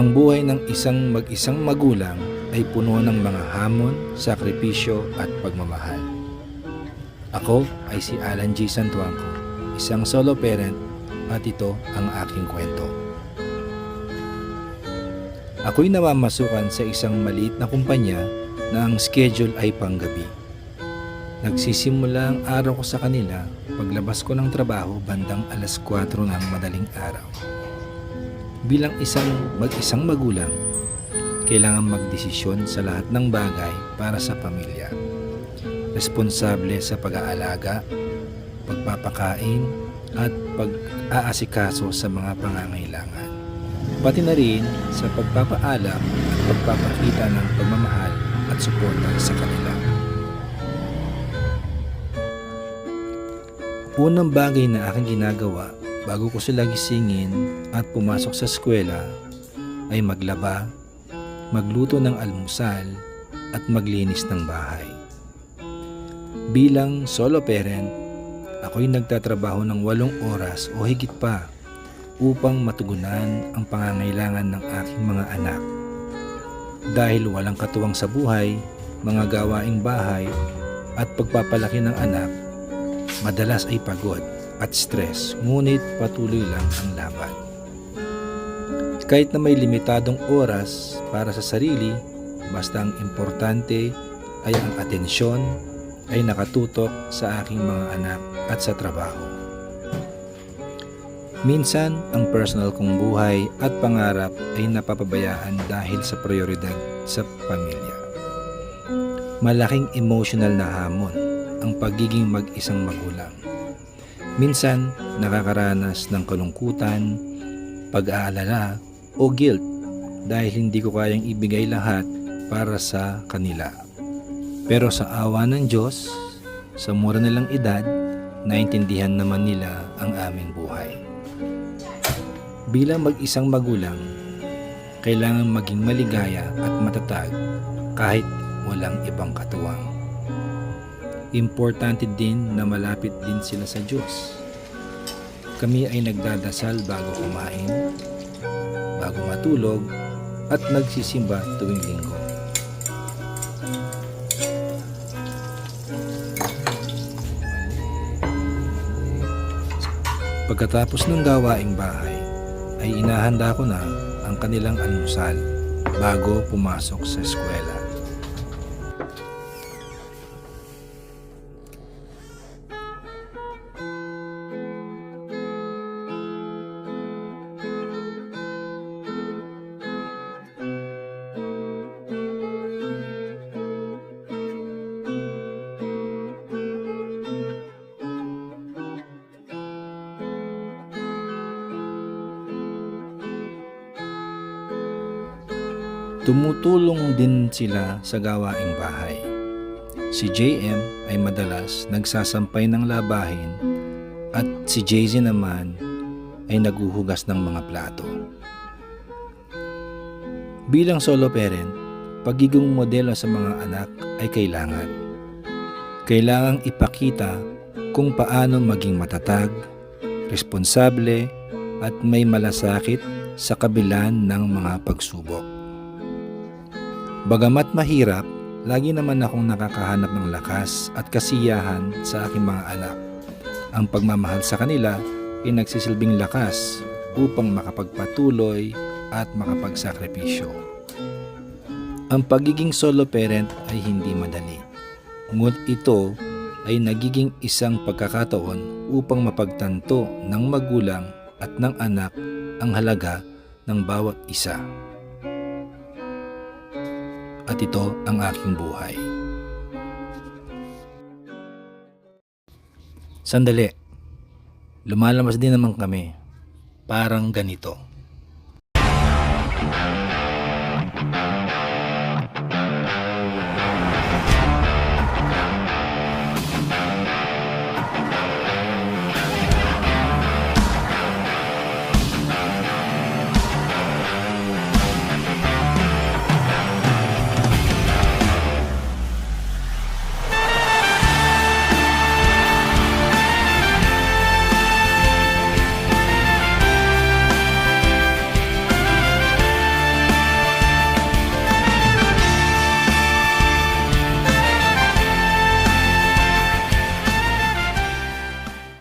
Ang buhay ng isang mag-isang magulang ay puno ng mga hamon, sakripisyo at pagmamahal. Ako ay si Alan G. Santuangco, isang solo parent, at ito ang aking kwento. Ako'y namamasukan sa isang maliit na kumpanya na ang schedule ay panggabi. Nagsisimula ang araw ko sa kanila paglabas ko ng trabaho bandang 4:00 ng madaling araw. Bilang isang mag-isang magulang, kailangan magdesisyon sa lahat ng bagay para sa pamilya. Responsable sa pag-aalaga, pagpapakain, at pag-aasikaso sa mga pangangailangan. Pati na rin sa pagpapaalam at pagpapakita ng pagmamahal at suporta sa kanila. Unang bagay na aking ginagawa bago ko sila gisingin at pumasok sa eskwela ay maglaba, magluto ng almusal at maglinis ng bahay. Bilang solo parent, ako'y nagtatrabaho ng 8 oras o higit pa upang matugunan ang pangangailangan ng aking mga anak. Dahil walang katuwang sa buhay, mga gawaing bahay at pagpapalaki ng anak, madalas ay pagod at stress, ngunit patuloy lang ang laban. Kahit na may limitadong oras para sa sarili, basta ang importante ay ang atensyon ay nakatutok sa aking mga anak at sa trabaho. Minsan, ang personal kong buhay at pangarap ay napapabayaan dahil sa prioridad sa pamilya. Malaking emotional na hamon ang pagiging mag-isang magulang. Minsan, nakakaranas ng kalungkutan, pag-aalala o guilt dahil hindi ko kayang ibigay lahat para sa kanila. Pero sa awa ng Diyos, sa mura nilang edad, naintindihan naman nila ang aming buhay. Bilang mag-isang magulang, kailangan maging maligaya at matatag kahit walang ibang katuwang. Importante din na malapit din sila sa Diyos. Kami ay nagdadasal bago kumain, bago matulog, at nagsisimba tuwing linggo. Pagkatapos ng gawaing bahay, ay inahanda ko na ang kanilang almusal bago pumasok sa eskwela. Tumutulong din sila sa gawaing bahay. Si JM ay madalas nagsasampay ng labahin at si JZ naman ay naguhugas ng mga plato. Bilang solo parent, pagiging modelo sa mga anak ay kailangan. Kailangang ipakita kung paano maging matatag, responsable at may malasakit sa kabila ng mga pagsubok. Bagamat mahirap, lagi naman akong nakakahanap ng lakas at kasiyahan sa aking mga anak. Ang pagmamahal sa kanila ay nagsisilbing lakas upang makapagpatuloy at makapagsakripisyo. Ang pagiging solo parent ay hindi madali. Ngunit ito ay nagiging isang pagkakataon upang mapagtanto ng magulang at ng anak ang halaga ng bawat isa. At ito ang aking buhay. Sandali, lumalabas din naman kami. Parang ganito.